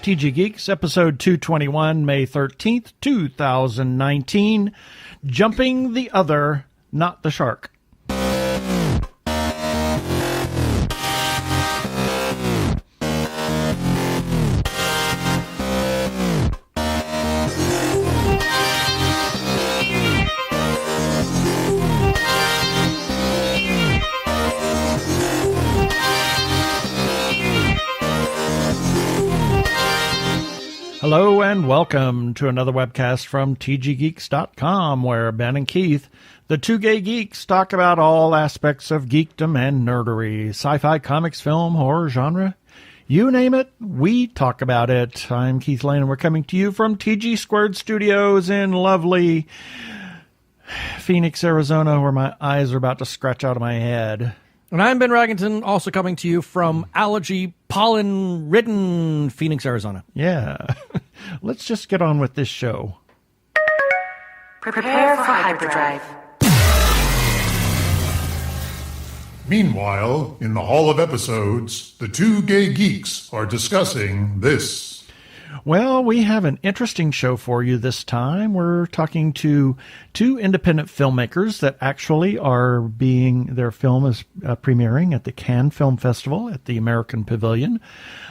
TG Geeks, episode 221, May 13th, 2019. Jumping the other, not the shark. Hello and welcome to another webcast from tggeeks.com, where Ben and Keith, the Two Gay Geeks, talk about all aspects of geekdom and nerdery, sci-fi, comics, film, horror, genre. You name it, we talk about it. I'm Keith Lane, and we're coming to you from TG Squared Studios in lovely Phoenix, Arizona, where my eyes are about to scratch out of my head. And I'm Ben Raggington, also coming to you from allergy pollen-ridden Phoenix, Arizona. Yeah. Let's just get on with this show. Prepare for hyperdrive. Meanwhile, in the Hall of Episodes, the Two Gay Geeks are discussing this. Well, we have an interesting show for you this time. We're talking to two independent filmmakers that actually their film is premiering at the Cannes Film Festival at the American Pavilion.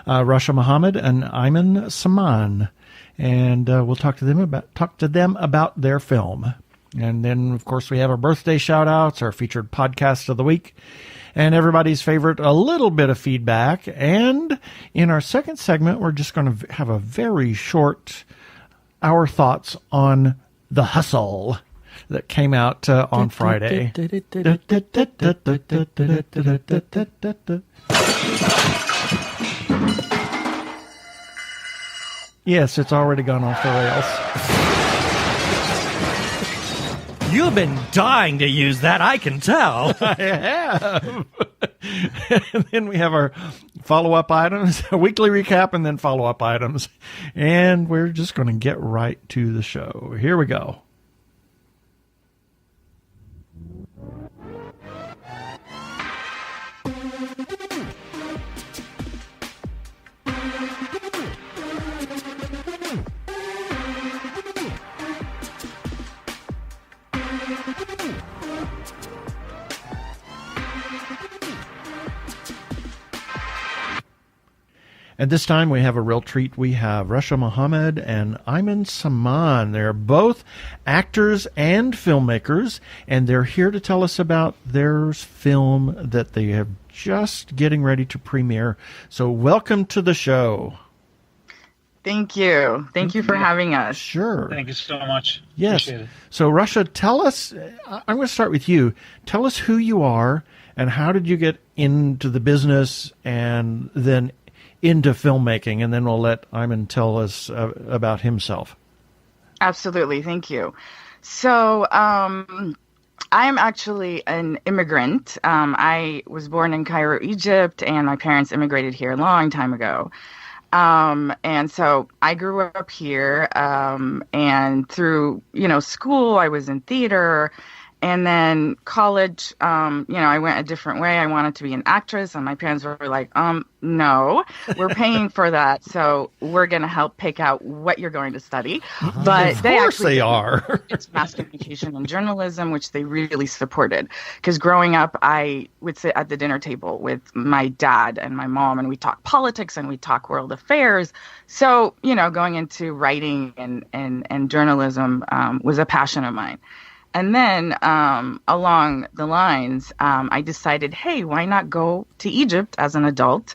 Rasha, Mohamed, and Ayman Samman. And we'll talk to them about their film. And then, of course, we have our birthday shout-outs, our featured podcast of the week, and everybody's favorite, a little bit of feedback. And in our second segment, we're just going to have a very short, our thoughts on The Hustle that came out on Friday. Yes, it's already gone off the rails. You've been dying to use that, I can tell. I have. And then we have our follow-up items, a weekly recap, and then follow-up items. And we're just going to get right to the show. Here we go. And this time we have a real treat. We have Rasha, Mohamed, and Ayman Samman. They're both actors and filmmakers, and they're here to tell us about their film that they have just getting ready to premiere. So welcome to the show. Thank you. Thank you for having us. Sure. Thank you so much. Yes. So Rasha, tell us, I'm going to start with you. Tell us who you are and how did you get into the business and then into filmmaking, and then we'll let Ayman tell us about himself. Absolutely. Thank you. So I am actually an immigrant. I was born in Cairo, Egypt, and my parents immigrated here a long time ago. And so I grew up here, and through, school, I was in theater. And then college, I went a different way. I wanted to be an actress, and my parents were like, no, we're paying for that, so we're going to help pick out what you're going to study. But of course they are. It's mass communication and journalism, which they really supported. Because growing up, I would sit at the dinner table with my dad and my mom, and we talk politics and we talk world affairs. So, going into writing and journalism was a passion of mine. And then along the lines, I decided, hey, why not go to Egypt as an adult?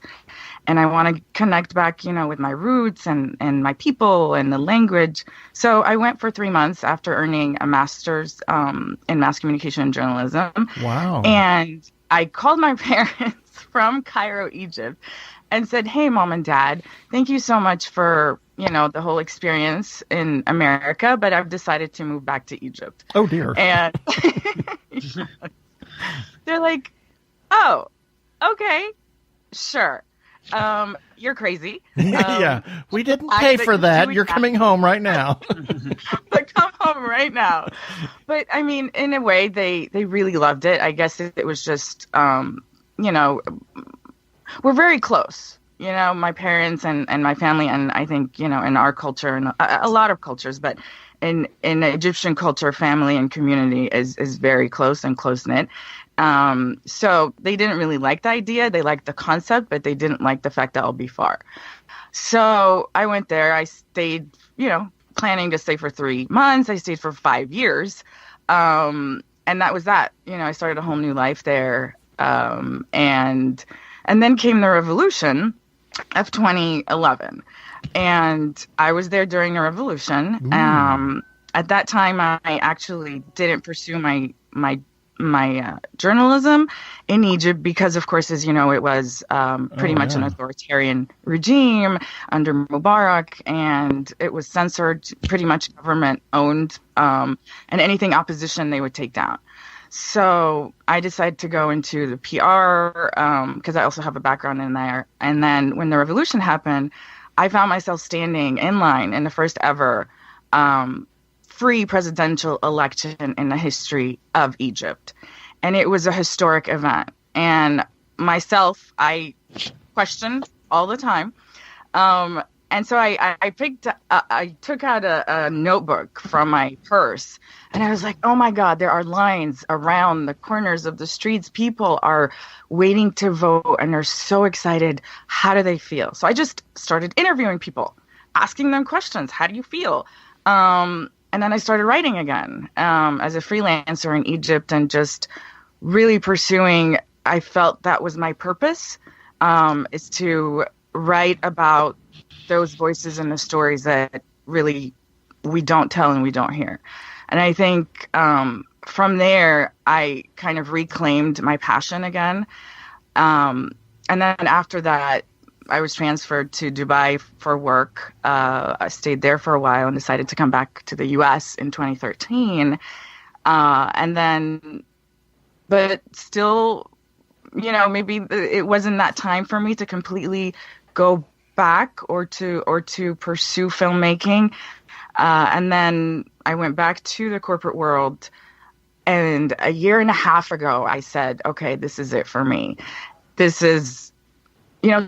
And I want to connect back, with my roots and my people and the language. So I went for 3 months after earning a master's in mass communication and journalism. Wow. And I called my parents from Cairo, Egypt, and said, hey, Mom and Dad, thank you so much for the whole experience in America, but I've decided to move back to Egypt. Oh, dear. And they're like, oh, okay, sure. You're crazy. Yeah, we didn't pay for that. You're coming home right now. But come home right now. But I mean, in a way, they really loved it. I guess it was just, we're very close. my parents and my family, and I think, in our culture and a lot of cultures, but in Egyptian culture, family and community is very close and close-knit. So they didn't really like the idea. They liked the concept, but they didn't like the fact that I'll be far. So I went there. I stayed, planning to stay for 3 months. I stayed for 5 years. And that was that. I started a whole new life there. And then came the revolution of 2011. And I was there during the revolution. At that time, I actually didn't pursue my journalism in Egypt because, of course, as you know, it was pretty much an authoritarian regime under Mubarak, and it was censored, pretty much government owned, and anything opposition they would take down. So I decided to go into the PR because I also have a background in there. And then when the revolution happened, I found myself standing in line in the first ever free presidential election in the history of Egypt. And it was a historic event. And myself, I questioned all the time. And so I took out a notebook from my purse, and I was like, oh my God, there are lines around the corners of the streets. People are waiting to vote and they're so excited. How do they feel? So I just started interviewing people, asking them questions. How do you feel? And then I started writing again as a freelancer in Egypt, and just really pursuing, I felt that was my purpose, is to write about those voices and the stories that really we don't tell and we don't hear. And I think from there, I kind of reclaimed my passion again. And then after that, I was transferred to Dubai for work. I stayed there for a while and decided to come back to the U.S. in 2013. But still, maybe it wasn't that time for me to completely go back or to pursue filmmaking. And then I went back to the corporate world. And a year and a half ago, I said, okay, this is it for me. This is,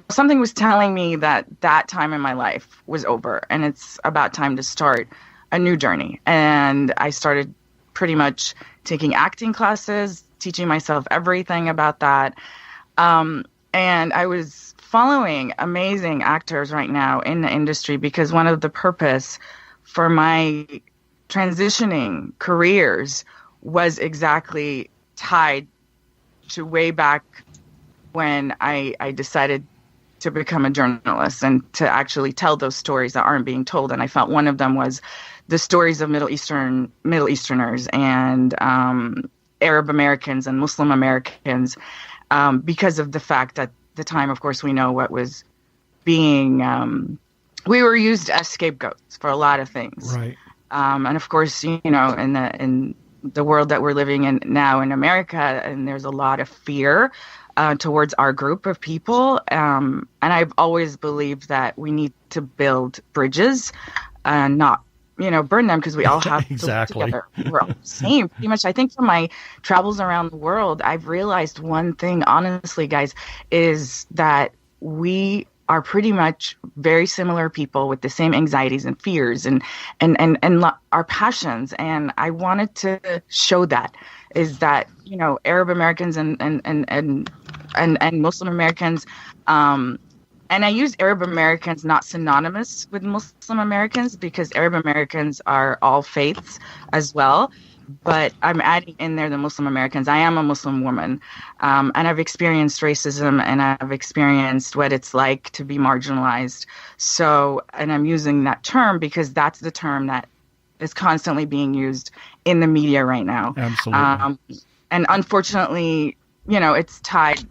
something was telling me that time in my life was over and it's about time to start a new journey. And I started pretty much taking acting classes, teaching myself everything about that. And I was following amazing actors right now in the industry because one of the purpose for my transitioning careers was exactly tied to way back when I decided to become a journalist and to actually tell those stories that aren't being told. And I felt one of them was the stories of Middle Easterners and Arab Americans and Muslim Americans, because of the fact that the time, of course, we know what was being, we were used as scapegoats for a lot of things. Right. And of course, in the world that we're living in now in America, and there's a lot of fear towards our group of people. And I've always believed that we need to build bridges and not, burn them, because we all have Exactly. to live together. We're all the same. Pretty much, I think from my travels around the world, I've realized one thing, honestly, guys, is that we are pretty much very similar people with the same anxieties and fears and our passions. And I wanted to show that is that, Arab Americans and Muslim Americans, and I use Arab Americans not synonymous with Muslim Americans, because Arab Americans are all faiths as well. But I'm adding in there the Muslim Americans. I am a Muslim woman, and I've experienced racism, and I've experienced what it's like to be marginalized. So, and I'm using that term because that's the term that is constantly being used in the media right now. Absolutely. And unfortunately, it's tied.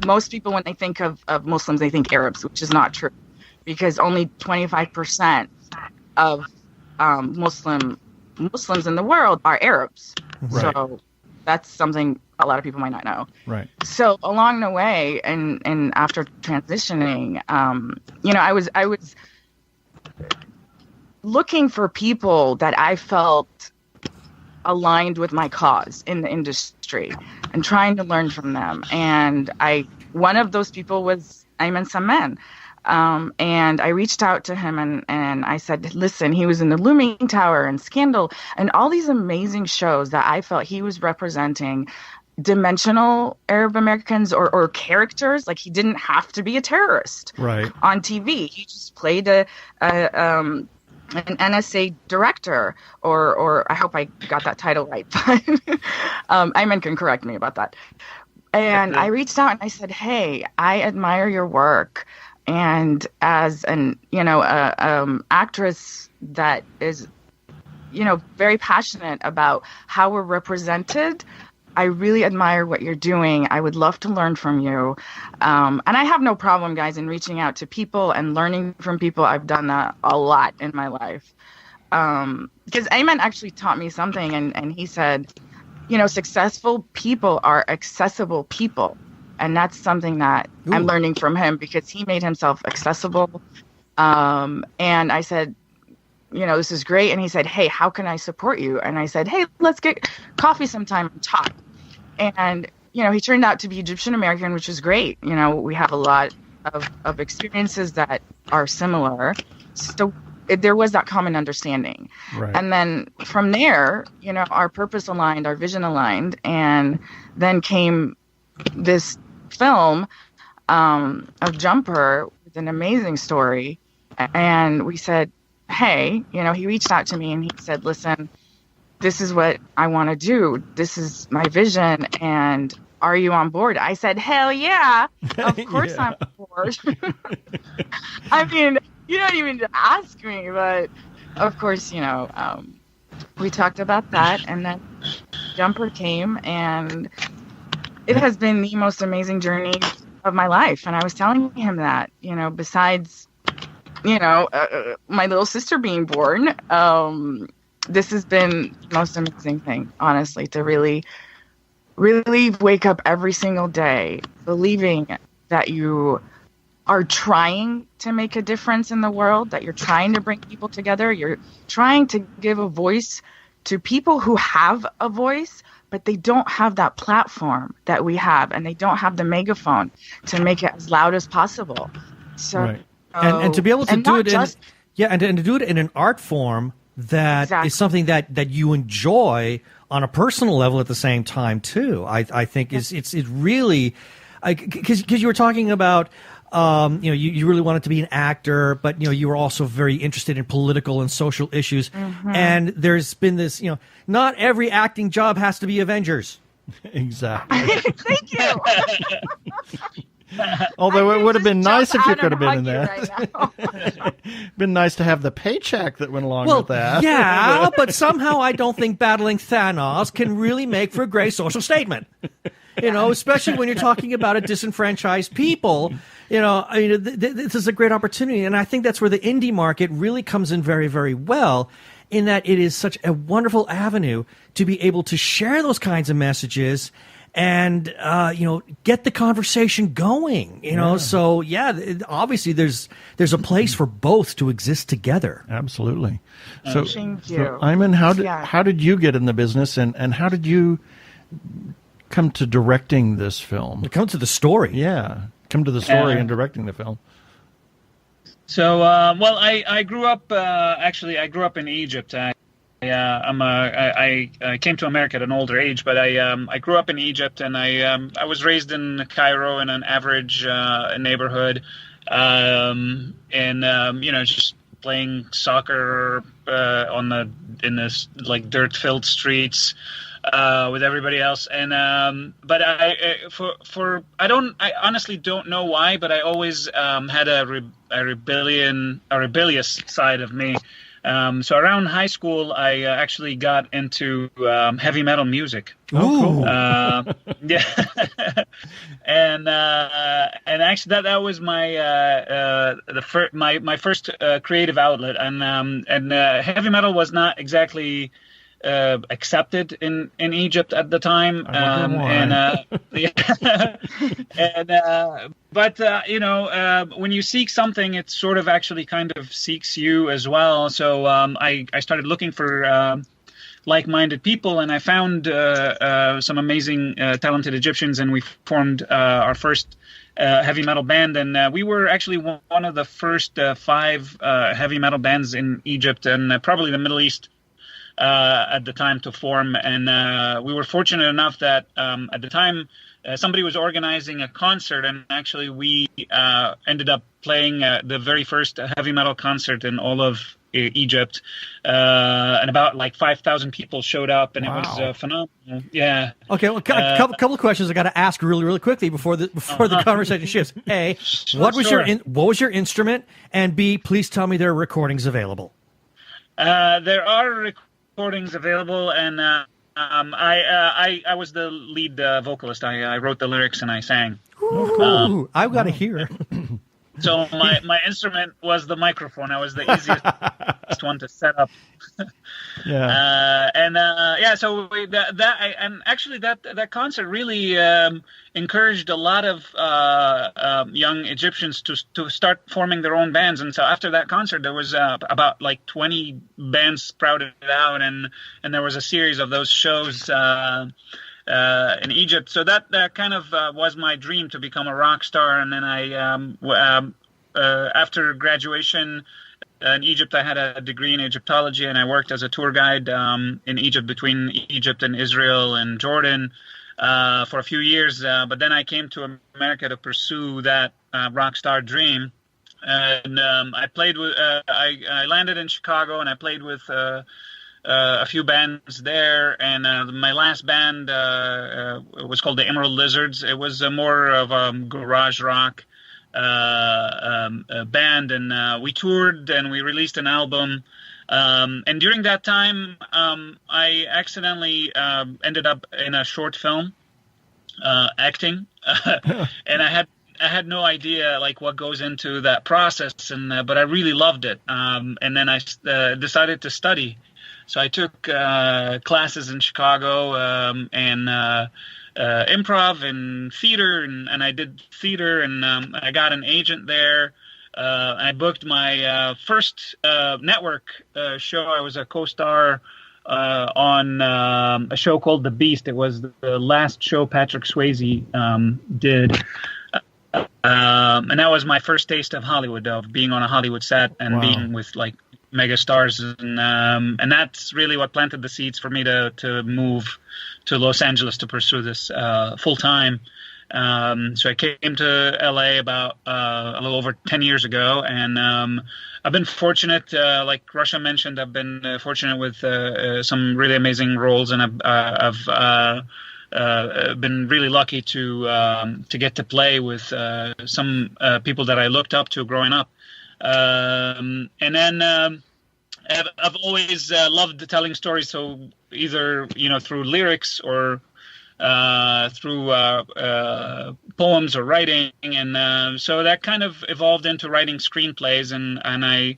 Most people, when they think of Muslims, they think Arabs, which is not true, because only 25% of Muslims in the world are Arabs. Right. So that's something a lot of people might not know. Right. So along the way, and after transitioning, I was looking for people that I felt aligned with my cause in the industry and trying to learn from them. And one of those people was Ayman Samman. And I reached out to him and I said, listen, he was in the Looming Tower and Scandal and all these amazing shows that I felt he was representing dimensional Arab Americans or characters. Like, he didn't have to be a terrorist on TV. He just played an NSA director, or I hope I got that title right. But Ayman can correct me about that. And I reached out and I said, hey, I admire your work. And as an, actress that is, very passionate about how we're represented, I really admire what you're doing. I would love to learn from you. And I have no problem, guys, in reaching out to people and learning from people. I've done that a lot in my life. Because Ayman actually taught me something, and he said, successful people are accessible people. And that's something that I'm learning from him, because he made himself accessible. And I said, this is great. And he said, hey, how can I support you? And I said, hey, let's get coffee sometime and talk. And, he turned out to be Egyptian American, which is great. We have a lot of experiences that are similar. So there was that common understanding. Right. And then from there, our purpose aligned, our vision aligned. And then came this film of Jumper with an amazing story. And we said, hey, he reached out to me and he said, listen, this is what I want to do. This is my vision. And are you on board? I said, hell yeah. Of course I'm on board. I mean, you don't even ask me, but of course, we talked about that. And then Jumper came, and it has been the most amazing journey of my life. And I was telling him that, besides, my little sister being born, this has been the most amazing thing, honestly, to really, really wake up every single day believing that you are trying to make a difference in the world, that you're trying to bring people together. You're trying to give a voice to people who have a voice, but they don't have that platform that we have, and they don't have the megaphone to make it as loud as possible. So, right. And to be able to do it and to do it in an art form that is something that you enjoy on a personal level at the same time too. I think it's really, because you were talking about you really wanted to be an actor, but you were also very interested in political and social issues. Mm-hmm. And there's been this, not every acting job has to be Avengers. Exactly. Thank you. Although it would have been nice if you could have been in that. Right. Been nice to have the paycheck that went along with that. Yeah, but somehow I don't think battling Thanos can really make for a great social statement. Especially when you're talking about a disenfranchised people. This is a great opportunity, and I think that's where the indie market really comes in very, very well, in that it is such a wonderful avenue to be able to share those kinds of messages and get the conversation going. So obviously there's a place for both to exist together. Absolutely. So thank you. So Ayman, how did you get in the business, and how did you come to directing this film? Come to the story. Yeah. Come to the story and directing the film. So, I grew up. I grew up in Egypt. I came to America at an older age, but I grew up in Egypt, and I was raised in Cairo in an average neighborhood, just playing soccer in this like dirt-filled streets. With everybody else, and but I honestly don't know why, but I always had a rebellious side of me. So around high school, I actually got into heavy metal music. Oh, cool. Yeah, and actually that was my my first creative outlet, and heavy metal was not exactly accepted in Egypt at the time, but when you seek something, it sort of actually kind of seeks you as well. So I started looking for like-minded people, and I found some amazing, talented Egyptians, and we formed our first heavy metal band. And we were actually one of the first 5 heavy metal bands in Egypt and probably the Middle East at the time to form. And we were fortunate enough that at the time somebody was organizing a concert, and actually we ended up playing the very first heavy metal concert in all of Egypt, and about like 5,000 people showed up, and it was phenomenal. Yeah. Okay. Well, couple of questions I got to ask really quickly before the conversation shifts. A, what was your instrument? And B, please tell me there are recordings available. There are recordings available, and I was the lead vocalist. I wrote the lyrics and I sang. Ooh, I've got to hear. So my instrument was the microphone. I was the easiest one to set up. So that concert really encouraged a lot of young Egyptians to start forming their own bands. And so after that concert, there was about like 20 bands sprouted out, and there was a series of those shows in Egypt. So that kind of was my dream, to become a rock star. And then I after graduation in Egypt, I had a degree in Egyptology, and I worked as a tour guide in Egypt, between Egypt and Israel and Jordan for a few years. But then I came to America to pursue that rock star dream. And I played with I landed in Chicago, and I played with a few bands there, and my last band was called the Emerald Lizards. It was more of a garage rock band, and we toured and we released an album. And during that time, I accidentally ended up in a short film acting, and I had no idea like what goes into that process, and but I really loved it. And then I decided to study. So I took classes in Chicago and improv and theater, and I did theater, and I got an agent there. I booked my first network show. I was a co-star on a show called The Beast. It was the last show Patrick Swayze did. And that was my first taste of Hollywood, of being on a Hollywood set and being with like mega stars, and that's really what planted the seeds for me to move to Los Angeles to pursue this full time. So I came to LA about a little over 10 years ago, and I've been fortunate, like Rasha mentioned, I've been fortunate with some really amazing roles, and I've been really lucky to get to play with some people that I looked up to growing up. And then I've always loved telling stories, so either through lyrics or through poems or writing, and so that kind of evolved into writing screenplays, and I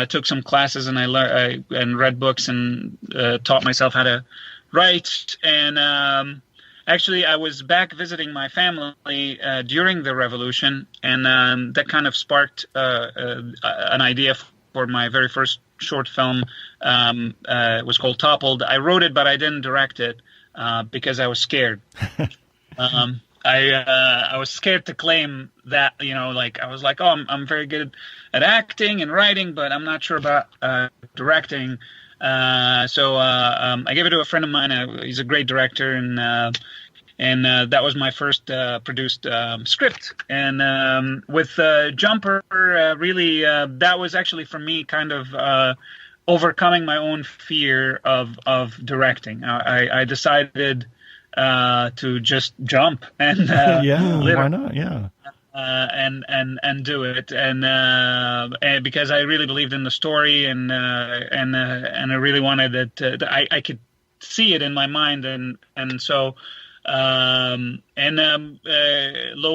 took some classes, and I read books and taught myself how to write. And actually, I was back visiting my family during the revolution, and that kind of sparked an idea for my very first short film. It was called Toppled. I wrote it, but I didn't direct it because I was scared. I was scared to claim that, I was like, oh, I'm very good at acting and writing, but I'm not sure about directing. So I gave it to a friend of mine. He's a great director, and that was my first produced script. And with Jumper, really, that was actually for me kind of overcoming my own fear of directing. I decided to just jump and why not? Yeah. And do it, and because I really believed in the story, and I really wanted it. I could see it in my mind, and so lo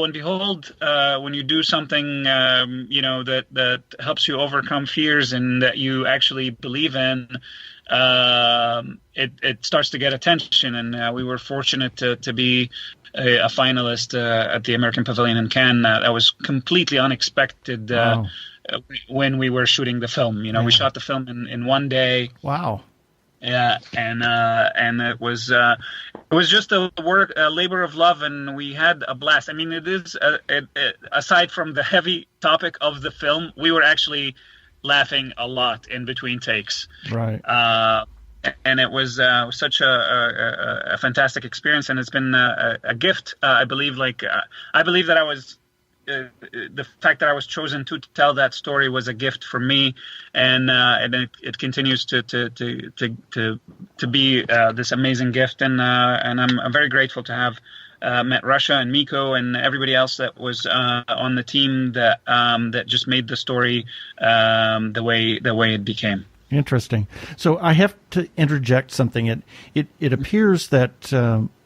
and behold, when you do something that helps you overcome fears and that you actually believe in, it starts to get attention. And we were fortunate to be a finalist at the American Pavilion in Cannes. That was completely unexpected. When we were shooting the film, we shot the film in one day. Wow. Yeah, and it was just a labor of love, and we had a blast. I mean, it is aside from the heavy topic of the film, we were actually laughing a lot in between takes. Right. And it was such a fantastic experience, and it's been a gift. I believe that I was. The fact that I was chosen to tell that story was a gift for me, and it continues to be this amazing gift, and I'm very grateful to have met Rasha and Mico and everybody else that was on the team that just made the story the way it became. Interesting. So I have to interject something. It appears that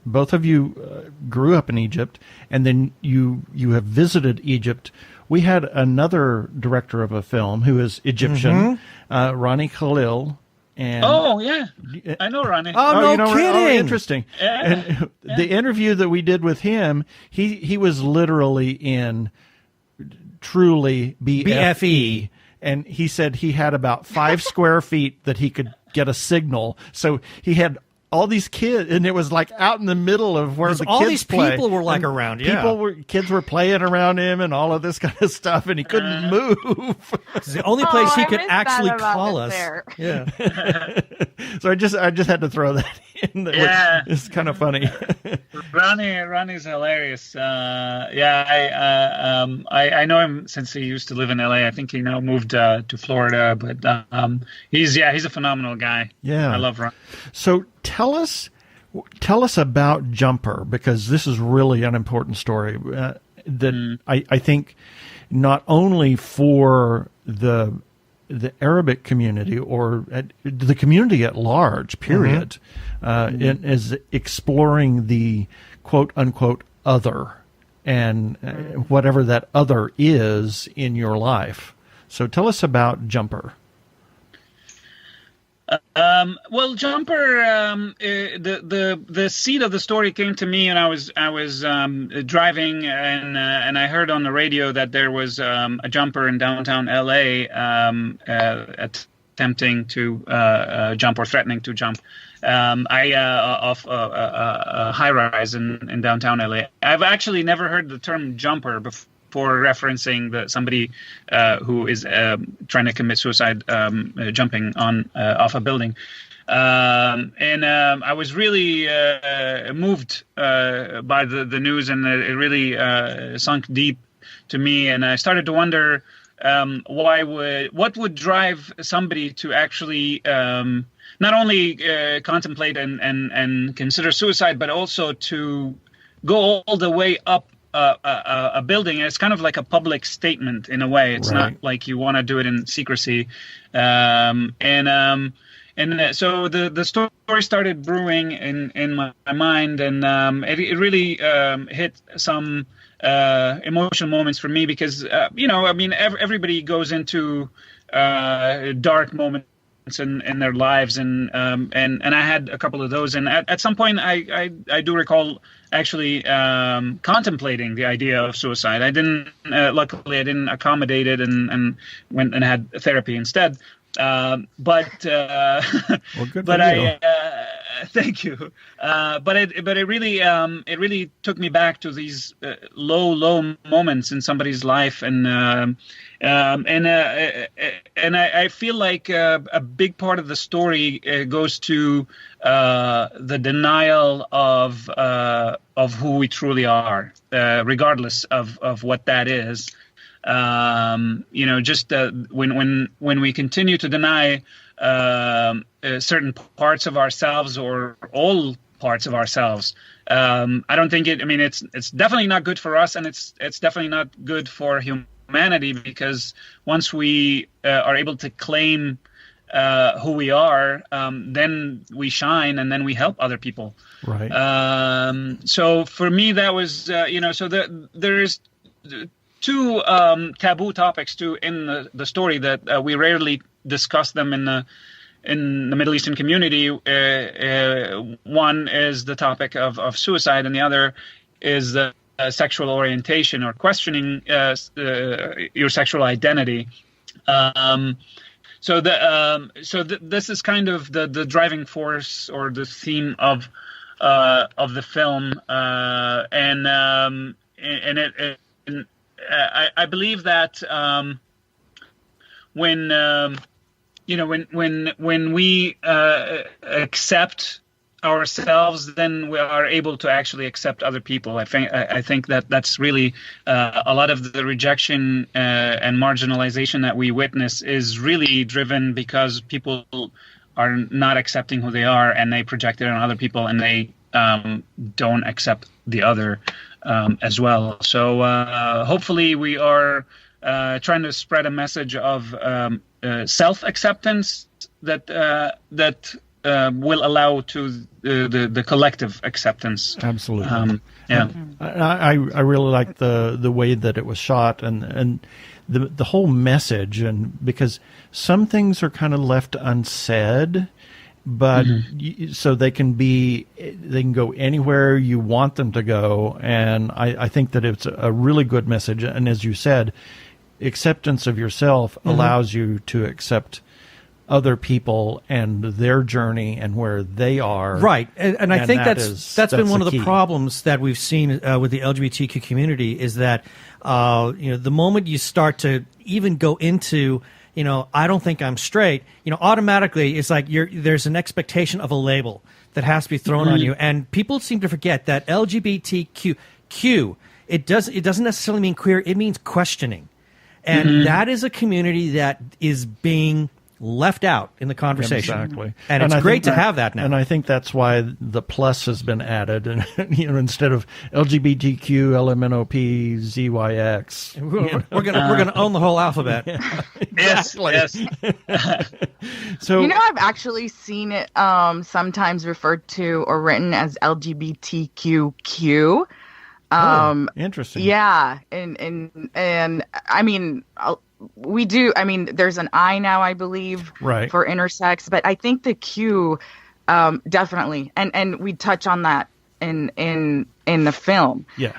both of you grew up in Egypt, and then you have visited Egypt. We had another director of a film who is Egyptian, Ronnie Khalil. And I know Ronnie. Oh, no kidding! Oh, interesting. Yeah. And the interview that we did with him, he was literally in truly BFE. And he said he had about 5 square feet that he could get a signal. So he had all these kids, and it was like out in the middle of where the all kids these play. people were like around, yeah. Kids were playing around him and all of this kind of stuff, and he couldn't move. It's the only place he could I missed actually that about call it us. there. Yeah. So I just had to throw that in. Yeah. It's kind of funny. Ronnie's hilarious. I know him since he used to live in LA. I think he now moved to Florida, but he's a phenomenal guy. Yeah, I love Ron. So tell us about Jumper, because this is really an important story that I think not only for the Arabic community or the community at large, period, is exploring the quote unquote other and whatever that other is in your life. So tell us about Jumper. Well, Jumper, the seed of the story came to me, and I was driving, and I heard on the radio that there was a jumper in downtown LA attempting to jump or threatening to jump off a high rise in downtown LA. I've actually never heard the term jumper before. For referencing somebody who is trying to commit suicide, jumping off a building, and I was really moved by the news, and it really sunk deep to me. And I started to wonder what would drive somebody to actually not only contemplate and consider suicide, but also to go all the way up a building. It's kind of like a public statement in a way. It's not like you want to do it in secrecy. So the story started brewing in my mind, and it really hit some emotional moments for me, because everybody goes into dark moments in their lives, and I had a couple of those, and at some point I do recall actually contemplating the idea of suicide. I didn't luckily I didn't accommodate it, and went and had therapy instead. Well, good for you. Thank you. But it really took me back to these low moments in somebody's life, and I feel like a big part of the story goes to the denial of who we truly are, regardless of what that is. Just when we continue to deny certain parts of ourselves, or all parts of ourselves, I don't think it's definitely not good for us, and it's definitely not good for humanity, because once we are able to claim who we are, then we shine, and then we help other people. Right. So for me, that was there's two taboo topics too in the story that we rarely discuss them in the Middle Eastern community. One is the topic of suicide, and the other is the sexual orientation, or questioning your sexual identity. This is kind of the driving force or the theme of the film, I believe that when we accept ourselves, then we are able to actually accept other people. I think that's really a lot of the rejection and marginalization that we witness is really driven because people are not accepting who they are, and they project it on other people, and they don't accept the other as well. So hopefully we are trying to spread a message of self-acceptance that will allow to the collective acceptance. Absolutely. Yeah. I really like the way that it was shot and the whole message, and because some things are kind of left unsaid, but so they can go anywhere you want them to go. And I think that it's a really good message. And as you said, acceptance of yourself allows you to accept other people and their journey and where they are. Right. And I think that's been one of the key problems that we've seen with the LGBTQ community is that, the moment you start to even go into, I don't think I'm straight, automatically it's like there's an expectation of a label that has to be thrown on you. And people seem to forget that LGBTQ, it doesn't necessarily mean queer, it means questioning. And that is a community that is being left out in the conversation. Exactly. And it's great to have that now. And I think that's why the plus has been added. And, instead of LGBTQ, LMNOP, ZYX. We're gonna own the whole alphabet. Exactly. Yes. So, I've actually seen it sometimes referred to or written as LGBTQQ. Interesting. Yeah. And I mean, we do. I mean, there's an I now, I believe, right, for intersex, but I think the Q, definitely, and we touch on that in the film. Yeah.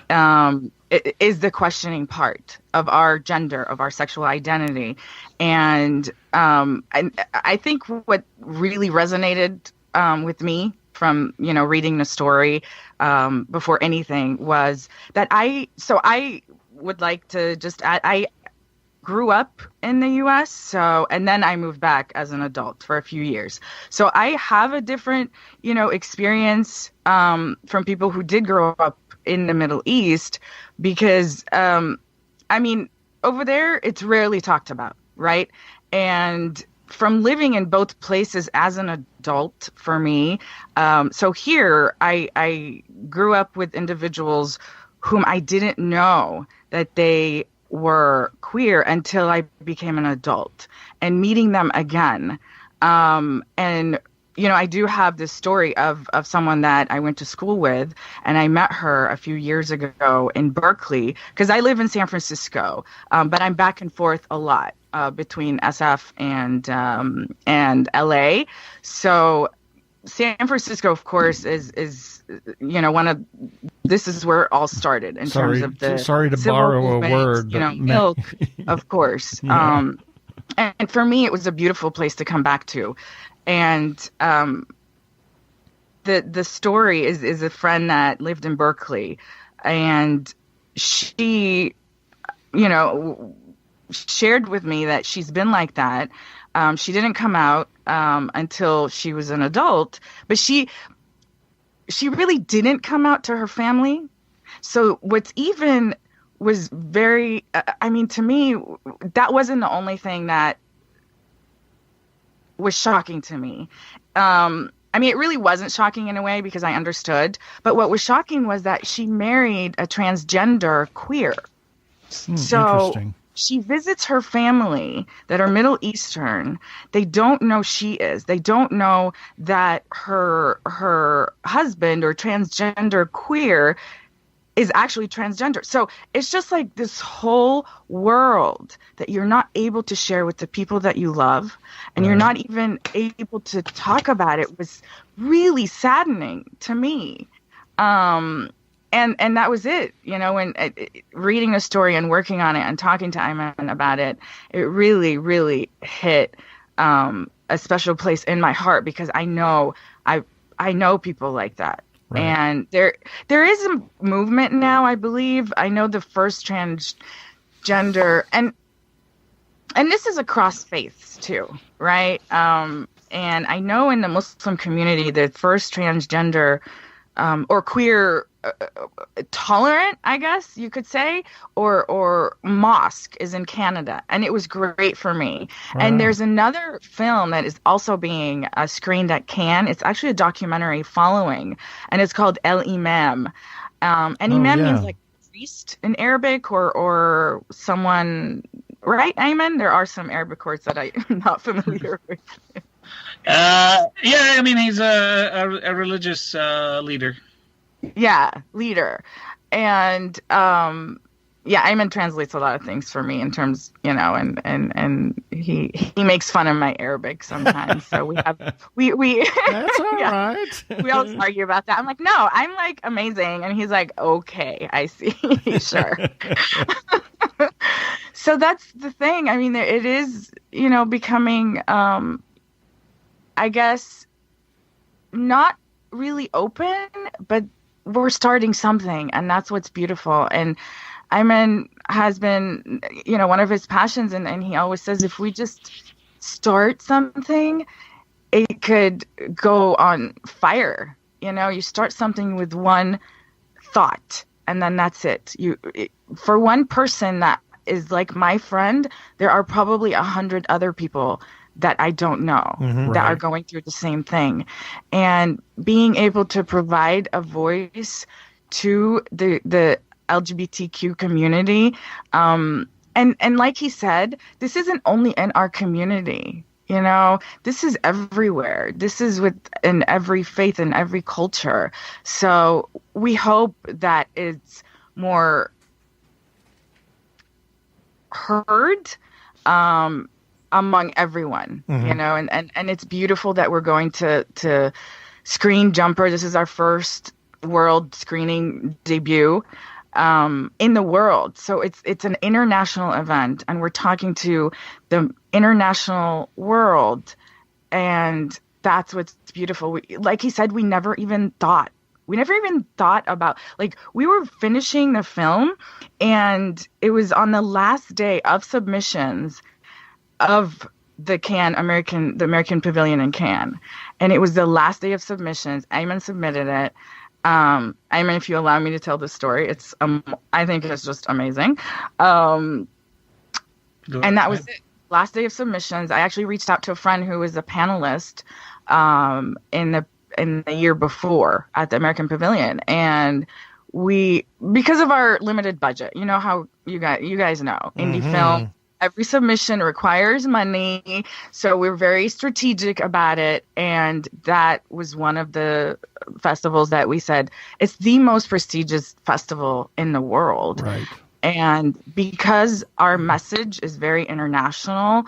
It is the questioning part of our gender, of our sexual identity, and I think what really resonated with me from reading the story before anything was that I would like to just add, I grew up in the U.S. and then I moved back as an adult for a few years. So I have a different, experience from people who did grow up in the Middle East because, over there, it's rarely talked about, right? And from living in both places as an adult for me, so here I grew up with individuals whom I didn't know that they were queer until I became an adult, and meeting them again. And, I do have this story of someone that I went to school with, and I met her a few years ago in Berkeley, because I live in San Francisco, but I'm back and forth a lot between SF and LA. So San Francisco, of course, is this is where it all started in terms of the sorry to civil borrow movement, a word, milk, of course. Yeah. And for me, it was a beautiful place to come back to. And the story is a friend that lived in Berkeley, and she, shared with me that she's been like that. She didn't come out until she was an adult, but she really didn't come out to her family. So what's even was very, to me, that wasn't the only thing that was shocking to me. It really wasn't shocking in a way because I understood, but what was shocking was that she married a transgender queer. So interesting. She visits her family that are Middle Eastern. They don't know she is. They don't know that her husband or transgender queer is actually transgender. So it's just like this whole world that you're not able to share with the people that you love, and you're not even able to talk about it was really saddening to me. And that was it, when reading the story and working on it and talking to Ayman about it, it really, really hit a special place in my heart because I know people like that. Right. And there is a movement now, I believe. I know the first transgender, and this is across faiths too, right? And I know in the Muslim community, the first transgender or queer tolerant, I guess you could say, or mosque is in Canada, and it was great for me. Wow. And there's another film that is also being screened at Cannes. It's actually a documentary following, and it's called El Imam. And Imam means like priest in Arabic or someone, right, Ayman? There are some Arabic words that I'm not familiar with. Yeah, I mean, he's a religious leader. Yeah, leader. And Ayman translates a lot of things for me in terms, and he makes fun of my Arabic sometimes. So we have we That's all right. We always argue about that. I'm like, no, I'm like amazing, and he's like, okay, I see. Sure. So that's the thing. I mean, it is, becoming I guess not really open, but we're starting something, and that's what's beautiful. And Ayman has been, one of his passions, and he always says if we just start something, it could go on fire. You start something with one thought, and then that's it. For one person that is like my friend, there are probably 100 other people that I don't know that are going through the same thing. And being able to provide a voice to the LGBTQ community. And like he said, this isn't only in our community. This is everywhere. This is in every faith and every culture. So we hope that it's more heard, among everyone, and it's beautiful that we're going to screen Jumper. This is our first world screening debut in the world. So it's an international event, and we're talking to the international world, and that's what's beautiful. Like he said, we never even thought about, like, we were finishing the film, and it was on the last day of submissions of the American Pavilion in Cannes. And it was the last day of submissions. Ayman submitted it. Ayman, if you allow me to tell the story, it's I think it's just amazing. And that was it. Last day of submissions. I actually reached out to a friend who was a panelist in the year before at the American Pavilion, and we, because of our limited budget, how you guys know, indie film, every submission requires money, so we're very strategic about it. And that was one of the festivals that we said, it's the most prestigious festival in the world. Right. And because our message is very international,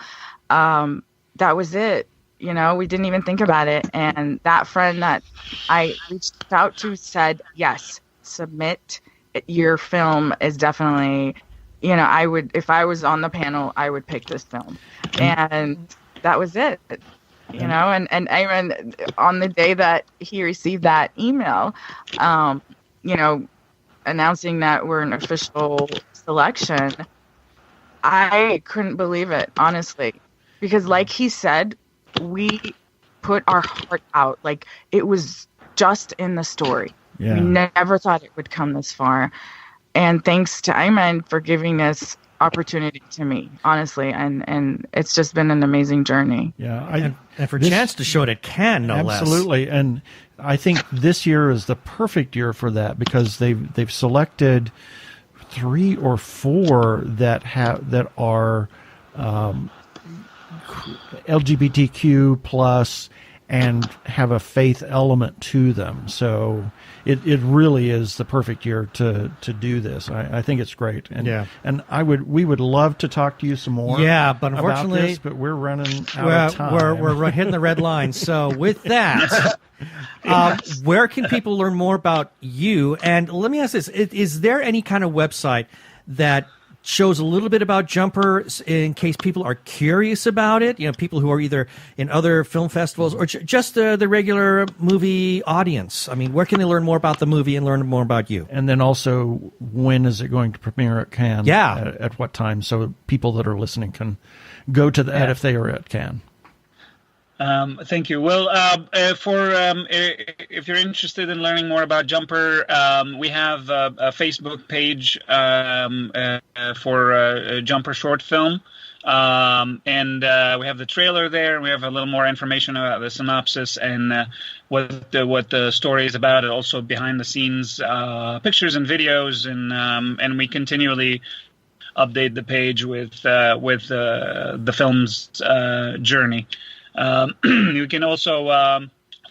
that was it. We didn't even think about it. And that friend that I reached out to said, yes, submit. Your film is definitely... I would, if I was on the panel, I would pick this film. And that was it, and Ayman, on the day that he received that email, announcing that we're an official selection, I couldn't believe it, honestly, because like he said, we put our heart out. Like, it was just in the story. Yeah. We never thought it would come this far. And thanks to Ayman for giving this opportunity to me, honestly. And it's just been an amazing journey. Yeah. And for Chance to show it at Cannes, no less. Absolutely. And I think this year is the perfect year for that, because they've selected 3 or 4 that are LGBTQ plus and have a faith element to them. So it really is the perfect year to do this. I think it's great. And we would love to talk to you some more. Yeah, but unfortunately, about this, but we're running out of time. We're hitting the red line. So with that, where can people learn more about you? And let me ask this: is there any kind of website that shows a little bit about Jumper in case people are curious about it. People who are either in other film festivals or just the regular movie audience. I mean, where can they learn more about the movie and learn more about you? And then also, when is it going to premiere at Cannes? Yeah. At what time? So people that are listening can go to that if they are at Cannes. Thank you. Well, if you're interested in learning more about Jumper, we have a Facebook page for Jumper short film, and we have the trailer there. We have a little more information about the synopsis and what the story is about, and also behind the scenes pictures and videos, and we continually update the page with the film's journey. You can also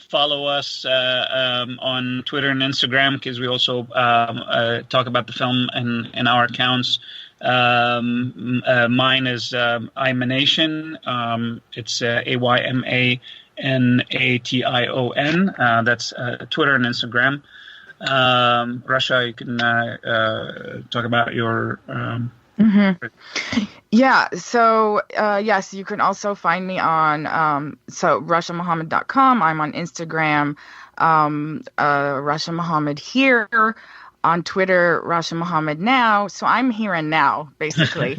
follow us on Twitter and Instagram, because we also talk about the film in our accounts. Mine is Aymanation. It's AYMANATION. That's Twitter and Instagram. Rasha, you can talk about your... Yeah. So, yes, you can also find me on, RashaMohamed.com. I'm on Instagram, Rasha Mohamed here, on Twitter, Rasha Mohamed now. So I'm here and now, basically.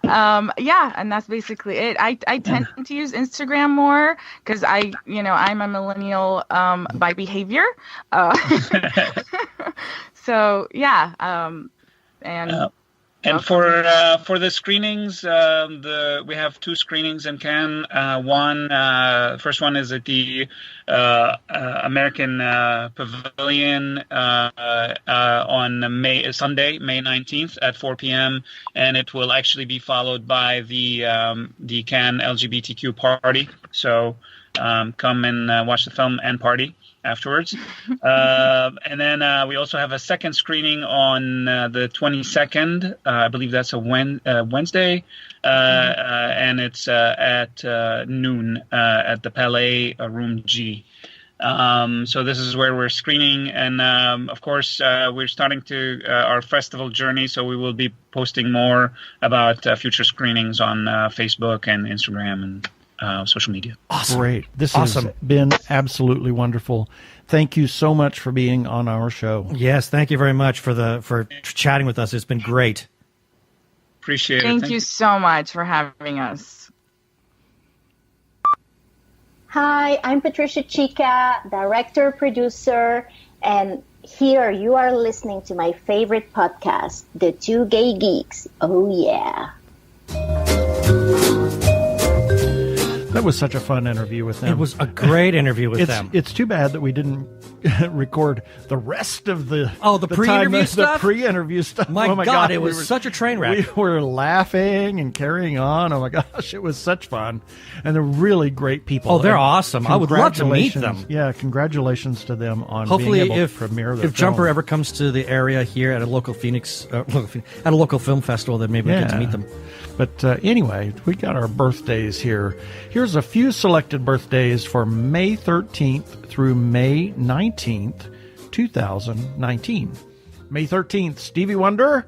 Yeah, and that's basically it. I tend to use Instagram more because I'm a millennial by behavior. So yeah, and for the screenings, we have 2 screenings in Cannes. First one is at the American Pavilion on Sunday, May 19th at 4 p.m. and it will actually be followed by the Cannes LGBTQ party. So come and watch the film and party afterwards. And then we also have a second screening on the 22nd. I believe that's a Wednesday. And it's at noon at the Palais, Room G. So this is where we're screening. And of course, we're starting our festival journey. So we will be posting more about future screenings on Facebook and Instagram and social media. Awesome. Great. This has been absolutely wonderful. Thank you so much for being on our show. Yes, thank you very much for chatting with us. It's been great. Appreciate it. Thank you so much for having us. Hi, I'm Patricia Chica, director, producer, and here you are listening to my favorite podcast, the Two Gay Geeks. Oh, yeah. That was such a fun interview with them. It was a great interview with them. It's too bad that we didn't record the rest of the pre-interview stuff. The pre-interview stuff. My God, it was such a train wreck. We were laughing and carrying on. Oh my gosh, it was such fun, and they're really great people. Oh, they're awesome. I would love to meet them. Yeah, congratulations to them on hopefully being able to premiere their if film. Jumper ever comes to the area here at a local at a local film festival, then maybe we get to meet them. But anyway, we got our birthdays here. Here's a few selected birthdays for May 13th through May 19th, 2019. May 13th, Stevie Wonder,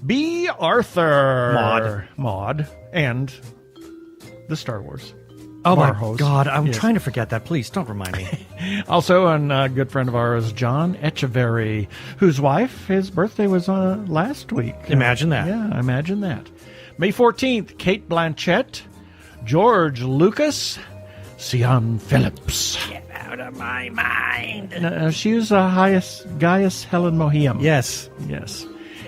B. Arthur, Maud, and the Star Wars. Oh my host. God, I'm trying to forget that. Please don't remind me. Also, a good friend of ours, John Echeverry, whose wife, his birthday was last week. Imagine that. Yeah, imagine that. May 14th, Kate Blanchett, George Lucas, Sian Phillips. Get out of my mind. She was Gaius Helen Mohiam. Yes.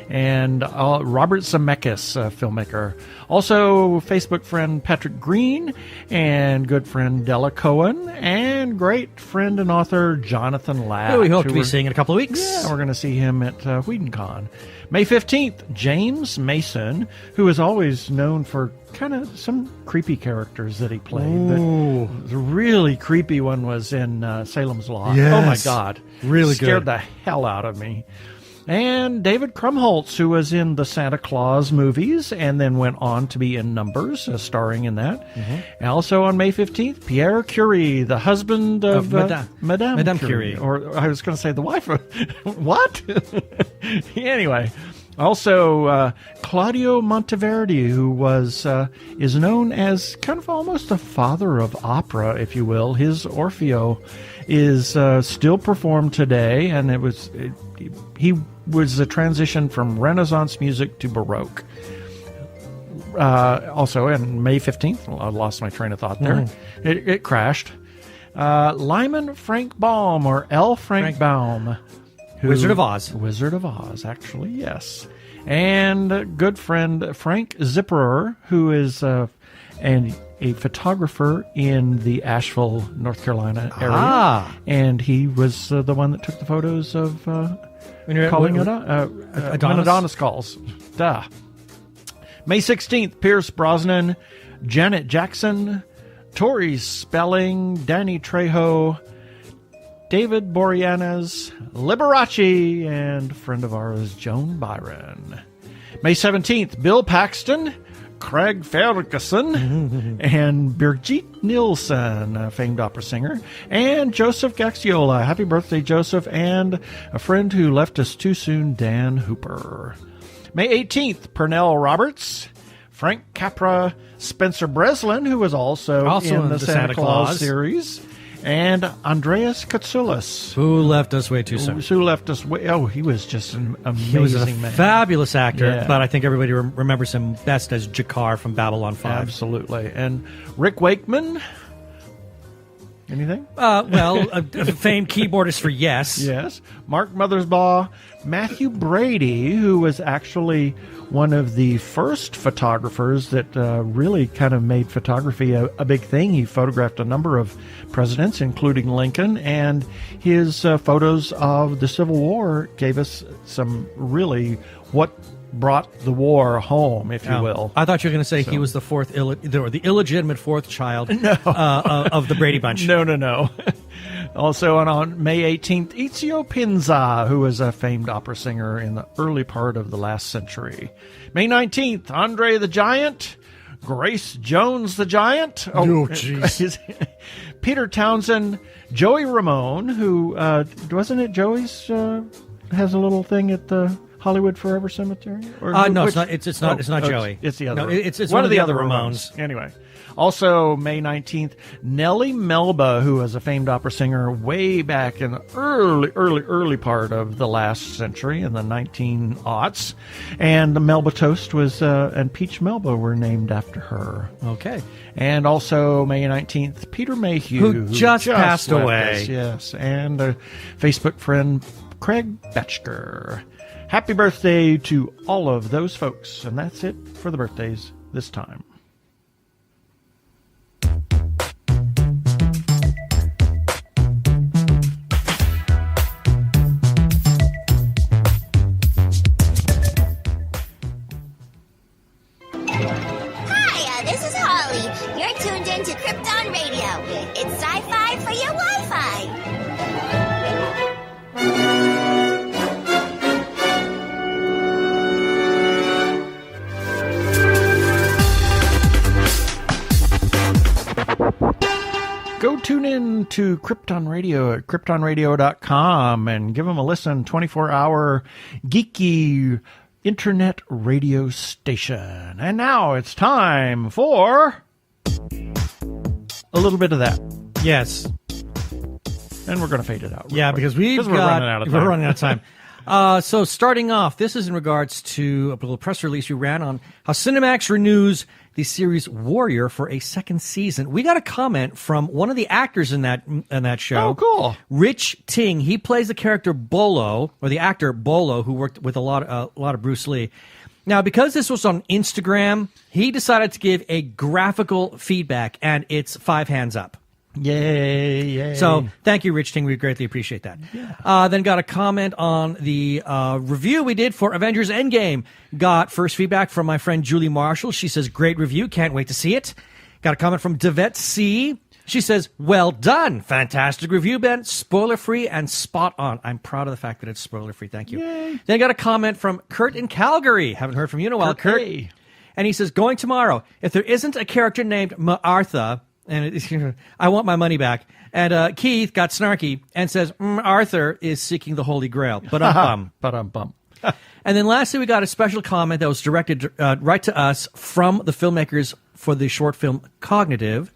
And Robert Zemeckis, filmmaker. Also, Facebook friend Patrick Green, and good friend Della Cohen, and great friend and author Jonathan Latt. Who we hope to be seeing in a couple of weeks. Yeah, we're going to see him at WhedonCon. May 15th, James Mason, who is always known for kind of some creepy characters that he played. Ooh. The really creepy one was in Salem's Lot. Yes. Oh, my God. Really Scared good. the hell out of me. And David Krumholtz, who was in the Santa Claus movies and then went on to be in Numbers, starring in that. And also on May 15th, Pierre Curie, the husband of Madame Curie. Or I was going to say the wife of... What? Anyway... Also, Claudio Monteverdi, who is known as kind of almost a father of opera, if you will. His Orfeo is still performed today, and he was a transition from Renaissance music to Baroque. Also, on May 15th, I lost my train of thought there. It crashed. Lyman Frank Baum, or L. Frank Baum. Wizard of Oz. Wizard of Oz, actually, yes. And good friend Frank Zipperer, who is a photographer in the Asheville, North Carolina area. And he was the one that took the photos of calling it Adonis calls. Duh. May 16th, Pierce Brosnan, Janet Jackson, Tori Spelling, Danny Trejo, David Boreanaz, Liberace, and friend of ours, Joan Byron. May 17th, Bill Paxton, Craig Ferguson, and Birgit Nilsson, a famed opera singer, and Joseph Gaxiola. Happy birthday, Joseph, and a friend who left us too soon, Dan Hooper. May 18th, Pernell Roberts, Frank Capra, Spencer Breslin, who was also in the Santa Claus series, and Andreas Katsoulis. Who left us way too soon. He was just an amazing He was a man. fabulous actor, but I think everybody remembers him best as Jakar from Babylon 5. Absolutely. And Rick Wakeman. Anything? A famed keyboardist for Yes. Yes. Mark Mothersbaugh. Matthew Brady, who was actually one of the first photographers that really kind of made photography a big thing. He photographed a number of presidents, including Lincoln, and his photos of the Civil War gave us some really what brought the war home, if you will. I thought you were going to say he was the illegitimate fourth child of the Brady Bunch. No. Also on May 18th, Ezio Pinza, who was a famed opera singer in the early part of the last century. May 19th, Andre the Giant, Grace Jones the Giant. Oh, jeez. Peter Townsend, Joey Ramone, who, wasn't it Joey's, has a little thing at the Hollywood Forever Cemetery? No, it's not. It's not Joey. It's the other. No, it's one of the other Ramones. Anyway, also May 19th, Nellie Melba, who was a famed opera singer way back in the early part of the last century, in the 1900s, and the Melba Toast was and Peach Melba were named after her. Okay. And also May 19th, Peter Mayhew, who just passed away. Yes, and a Facebook friend, Craig Betchker. Happy birthday to all of those folks. And that's it for the birthdays this time. Hi, this is Holly. You're tuned in to Krypton Radio. It's sci-fi for your Wi-Fi. Go tune in to Krypton Radio at kryptonradio.com and give them a listen. 24-hour geeky internet radio station. And now it's time for a little bit of that. Yes. And we're going to fade it out. Yeah, because we're running out of time. So starting off, this is in regards to a little press release we ran on how Cinemax renews the series Warrior for a second season. We got a comment from one of the actors in that show. Oh, cool. Rich Ting. He plays the character Bolo, or the actor Bolo, who worked with a lot of Bruce Lee. Now, because this was on Instagram, he decided to give a graphical feedback, and it's 5 hands up. Yay. So thank you, Rich Ting. We greatly appreciate that. Yeah. Then got a comment on the review we did for Avengers Endgame. Got first feedback from my friend Julie Marshall. She says, great review. Can't wait to see it. Got a comment from Devette C. She says, well done. Fantastic review, Ben. Spoiler-free and spot on. I'm proud of the fact that it's spoiler-free. Thank you. Yay. Then I got a comment from Kurt in Calgary. Haven't heard from you in a while, Kurt. Hey. And he says, going tomorrow. If there isn't a character named Martha, and I want my money back. And Keith got snarky and says, Arthur is seeking the Holy Grail. But Ba-dum-bum. And then lastly, we got a special comment that was directed right to us from the filmmakers for the short film Cognitive.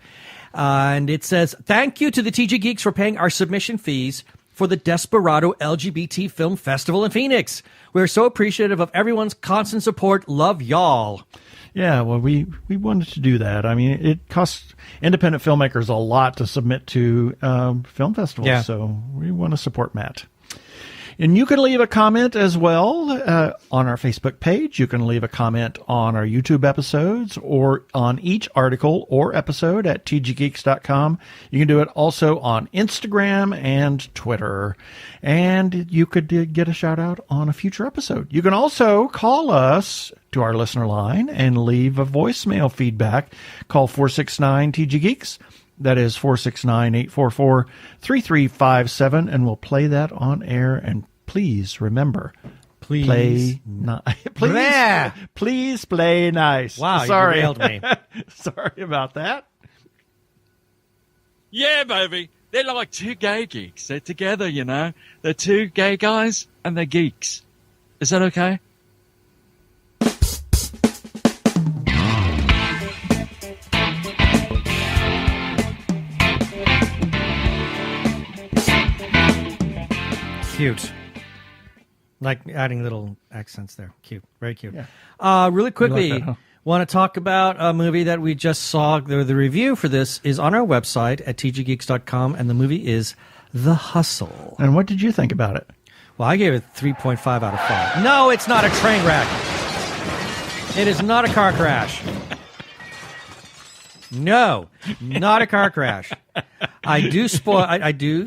And it says, thank you to the TG Geeks for paying our submission fees for the Desperado LGBT Film Festival in Phoenix. We're so appreciative of everyone's constant support. Love y'all. Yeah, well, we wanted to do that. I mean, it costs independent filmmakers a lot to submit to film festivals, so we want to support Matt. And you can leave a comment as well on our Facebook page. You can leave a comment on our YouTube episodes or on each article or episode at tggeeks.com. You can do it also on Instagram and Twitter. And you could get a shout out on a future episode. You can also call us to our listener line and leave a voicemail feedback. Call 469-TG-GEEKS. That is 469-844-3357, and we'll play that on air. And please remember, please play nice. Wow, sorry, you derailed me. Sorry about that. Yeah, baby. They're like two gay geeks. They're together, you know. They're two gay guys and they're geeks. Is that okay? Cute. Like adding little accents there. Cute. Very cute. Yeah. Really quickly, like that, huh? want to talk about a movie that we just saw. The review for this is on our website at tggeeks.com, and the movie is The Hustle. And what did you think about it? Well, I gave it 3.5 out of 5. No, it's not a train wreck. It is not a car crash. No, not a car crash. I do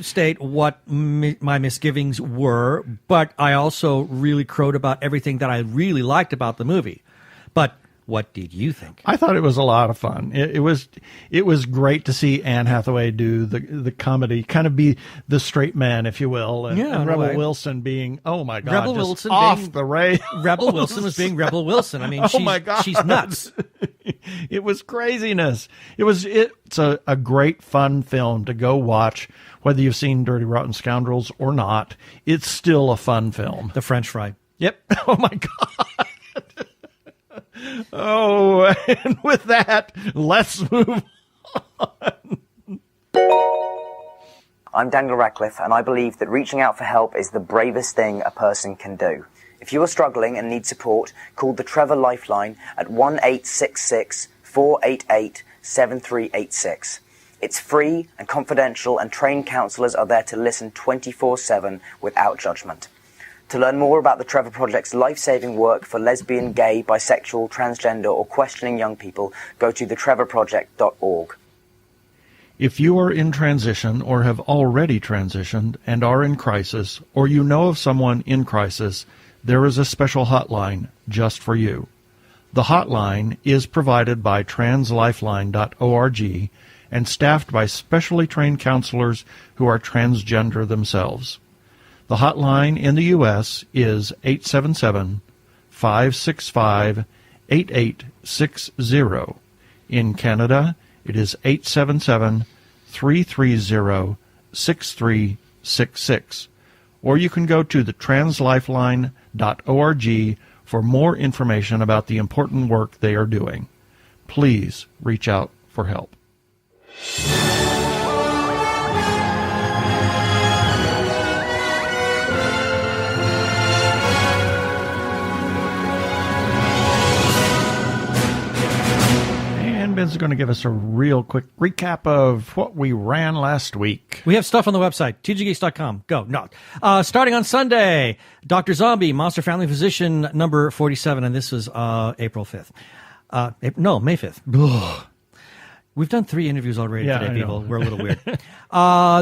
state what my misgivings were, but I also really crowed about everything that I really liked about the movie. But what did you think? I thought it was a lot of fun. It was great to see Anne Hathaway do the comedy, kind of be the straight man, if you will, and Rebel Wilson being, oh my God, Rebel just Wilson off the rails. Rebel Wilson was being Rebel Wilson. I mean, she's nuts. It was craziness. It's a great fun film to go watch, whether you've seen Dirty Rotten Scoundrels or not. It's still a fun film. The French fry. Yep. Oh my God. Oh, and with that, let's move on. I'm Daniel Radcliffe, and I believe that reaching out for help is the bravest thing a person can do. If you are struggling and need support, call the Trevor Lifeline at 1-866-488-7386. It's free and confidential, and trained counsellors are there to listen 24/7 without judgment. To learn more about the Trevor Project's life-saving work for lesbian, gay, bisexual, transgender, or questioning young people, go to thetrevorproject.org. If you are in transition or have already transitioned and are in crisis, or you know of someone in crisis, there is a special hotline just for you. The hotline is provided by translifeline.org and staffed by specially trained counselors who are transgender themselves. The hotline in the U.S. is 877-565-8860. In Canada, it is 877-330-6366. Or you can go to the translifeline.org for more information about the important work they are doing. Please reach out for help. Ben's going to give us a real quick recap of what we ran last week. We have stuff on the website, tggeeks.com. Go. No. Starting on Sunday, Dr. Zombie, Monster Family Physician number 47, and this was April 5th. May 5th. We've done 3 interviews already today, people. We're a little weird.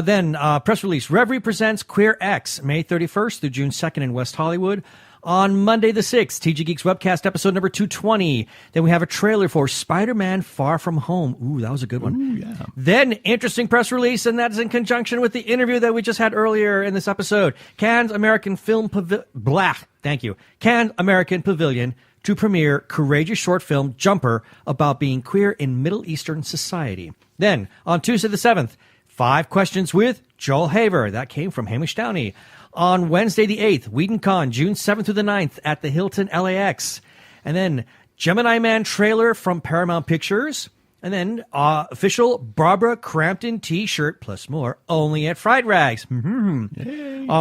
Then, press release. Reverie presents Queer X, May 31st through June 2nd in West Hollywood. On Monday the 6th, TG Geeks Webcast episode number 220. Then we have a trailer for Spider-Man Far From Home. Ooh, that was a good one. Ooh, yeah. Then, interesting press release, and that's in conjunction with the interview that we just had earlier in this episode. Cannes American Pavilion to premiere courageous short film Jumper about being queer in Middle Eastern society. Then, on Tuesday the 7th, 5 questions with Joel Haver. That came from Hamish Downey. On Wednesday the 8th, WhedonCon, June 7th through the 9th at the Hilton LAX. And then Gemini Man trailer from Paramount Pictures. And then official Barbara Crampton t-shirt plus more only at Fried Rags. On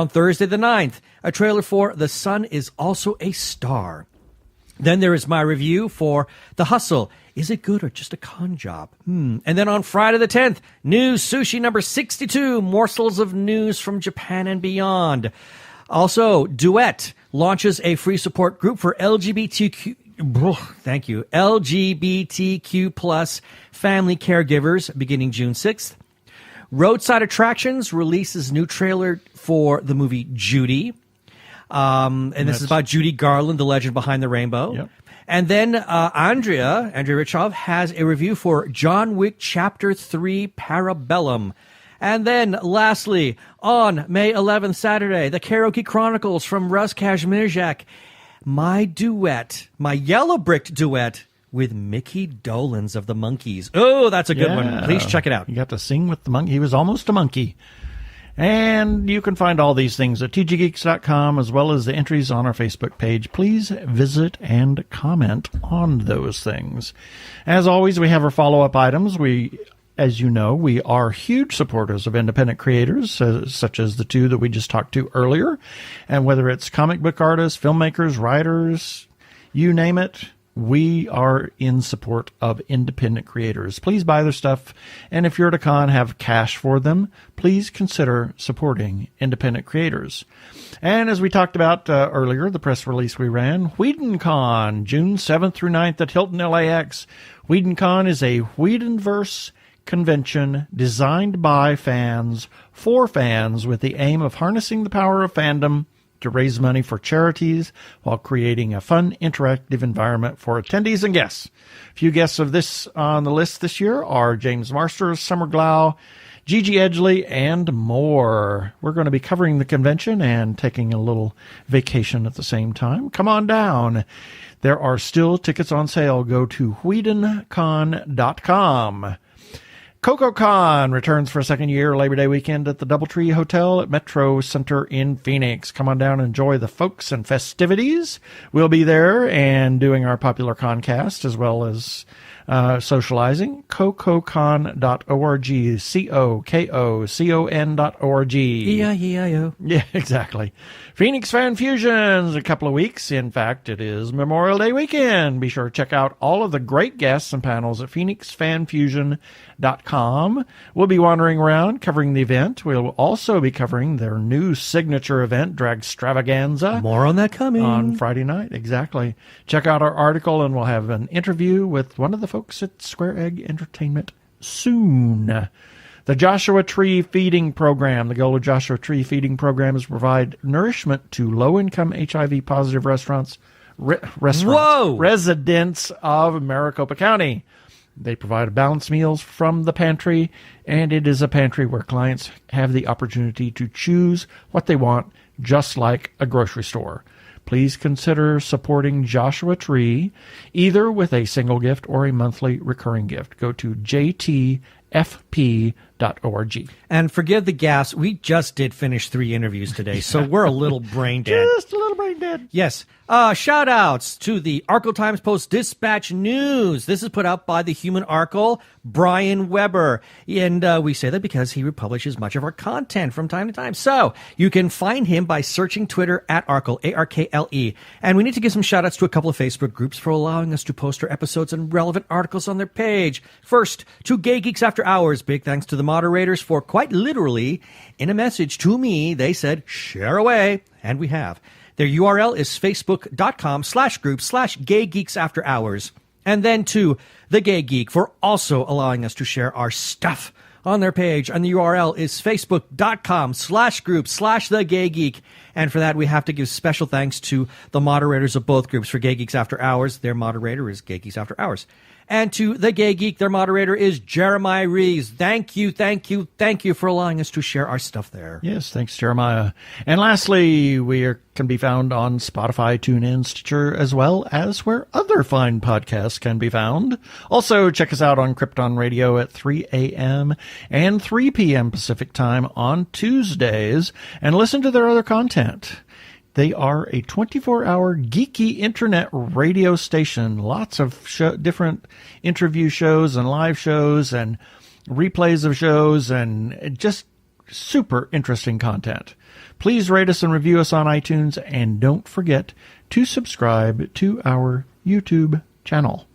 Thursday the 9th, a trailer for The Sun Is Also a Star. Then there is my review for The Hustle. Is it good or just a con job? And then on Friday the 10th, News Sushi number 62, morsels of news from Japan and beyond. Also, Duet launches a free support group for LGBTQ plus family caregivers beginning June 6th. Roadside Attractions releases new trailer for the movie Judy. And this is about Judy Garland, the legend behind the rainbow. Yep. And then Andrea Richoff has a review for John Wick Chapter 3 Parabellum. And then lastly, on May 11th, Saturday, the Karaoke Chronicles from Russ Kazmierczak. My yellow bricked duet with Mickey Dolenz of the Monkees. Oh, that's a good one. Please check it out. You got to sing with the monkey. He was almost a monkey. And you can find all these things at tggeeks.com as well as the entries on our Facebook page. Please visit and comment on those things. As always, we have our follow-up items. As you know, we are huge supporters of independent creators, such as the two that we just talked to earlier. And whether it's comic book artists, filmmakers, writers, you name it, we are in support of independent creators. Please buy their stuff. And if you're at a con, have cash for them, please consider supporting independent creators. And as we talked about earlier, the press release we ran, WhedonCon, June 7th through 9th at Hilton LAX. WhedonCon is a Whedonverse convention designed by fans for fans with the aim of harnessing the power of fandom to raise money for charities while creating a fun, interactive environment for attendees and guests. A few guests of this on the list this year are James Marsters, Summer Glau, Gigi Edgley, and more. We're going to be covering the convention and taking a little vacation at the same time. Come on down. There are still tickets on sale. Go to WhedonCon.com. CocoCon returns for a second year Labor Day weekend at the Doubletree Hotel at Metro Center in Phoenix. Come on down and enjoy the folks and festivities. We'll be there and doing our popular concast as well as socializing. CocoCon.org, CocoCon.org. E-I-E-I-O. Yeah, exactly. Phoenix Fan Fusions, a couple of weeks. In fact, it is Memorial Day weekend. Be sure to check out all of the great guests and panels at PhoenixFanFusion.com. We'll be wandering around covering the event. We'll also be covering their new signature event, Dragstravaganza. More on that coming. On Friday night, exactly. Check out our article, and we'll have an interview with one of the folks at Square Egg Entertainment soon. The Joshua Tree Feeding Program. The goal of Joshua Tree Feeding Program is to provide nourishment to low-income HIV-positive residents of Maricopa County. They provide balanced meals from the pantry, and it is a pantry where clients have the opportunity to choose what they want, just like a grocery store. Please consider supporting Joshua Tree, either with a single gift or a monthly recurring gift. Go to jtfp.org. And forgive the gas, we just did finish 3 interviews today, so we're a little brain dead. Just a little brain dead. Yes. Shout outs to the Arkle Times Post Dispatch News. This is put out by the human Arkle, Brian Weber. And we say that because he republishes much of our content from time to time. So you can find him by searching Twitter at Arkle, A-R-K-L-E. And we need to give some shout outs to a couple of Facebook groups for allowing us to post our episodes and relevant articles on their page. First, Two Gay Geeks After Hours. Big thanks to the moderators for quite literally, in a message to me, they said, share away. And we have. Their URL is facebook.com/group/Gay Geeks After Hours. And then to The Gay Geek for also allowing us to share our stuff on their page. And the URL is facebook.com/group/The Gay Geek. And for that, we have to give special thanks to the moderators of both groups. For Gay Geeks After Hours, their moderator is Gay Geeks After Hours. And to The Gay Geek, their moderator is Jeremiah Reeves. Thank you for allowing us to share our stuff there. Yes, thanks, Jeremiah. And lastly, can be found on Spotify, TuneIn, Stitcher, as well as where other fine podcasts can be found. Also, check us out on Krypton Radio at 3 a.m. and 3 p.m. Pacific Time on Tuesdays, and listen to their other content. They are a 24-hour geeky internet radio station. Lots of different interview shows and live shows and replays of shows and just super interesting content. Please rate us and review us on iTunes, and don't forget to subscribe to our YouTube channel.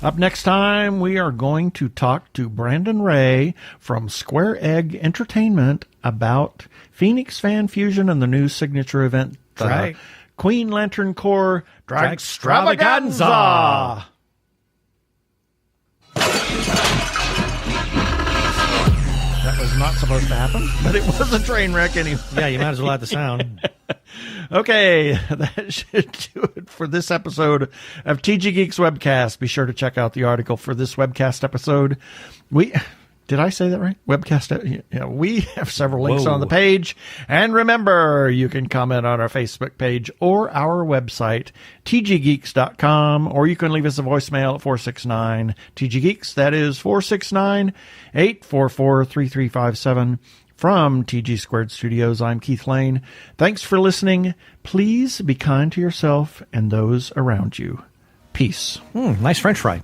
Up next time, we are going to talk to Brandon Ray from Square Egg Entertainment about Phoenix Fan Fusion and the new signature event, the Queen Lantern Corps Dragstravaganza. That was not supposed to happen, but it was a train wreck anyway. Yeah, you might as well add the sound. Okay, that should do it for this episode of TG Geeks Webcast. Be sure to check out the article for this webcast episode. Did I say that right? Webcast. Yeah, we have several links on the page. And remember, you can comment on our Facebook page or our website, tggeeks.com, or you can leave us a voicemail at 469-TG-GEEKS. That is 469-844-3357. From TG Squared Studios, I'm Keith Lane. Thanks for listening. Please be kind to yourself and those around you. Peace. Nice French fry.